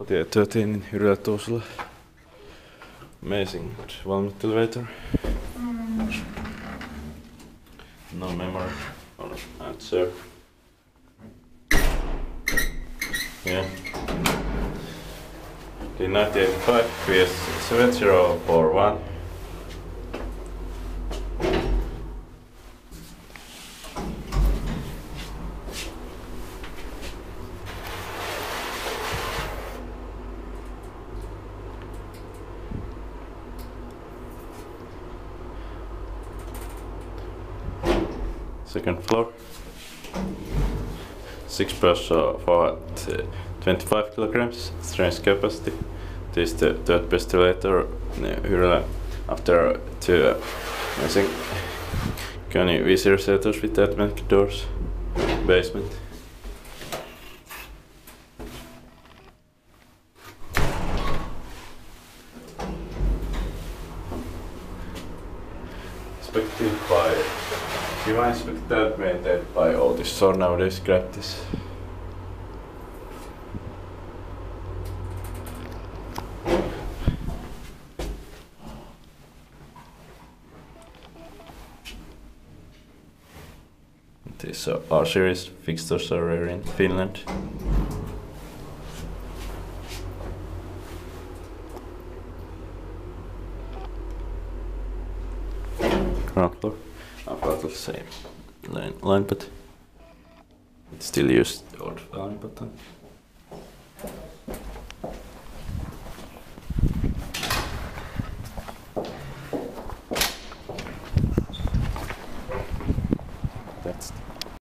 Kauppatie 13 in Hyrylä, Tuusula. Amazing Valmet elevator. No memory or answer. Yeah. Okay, 1985 PS 7041. Second floor. 6 person for 25 kilograms, strength capacity. This is the third best elevator in Hyrylä after 2 amazing Kani visitor shelters with automatic doors. Basement. Inspected by inspected, maintained by all this, so nowadays grab this. These R-series fixtures are rare in Finland. Ground floor. About the same line, but it's still used the old line button.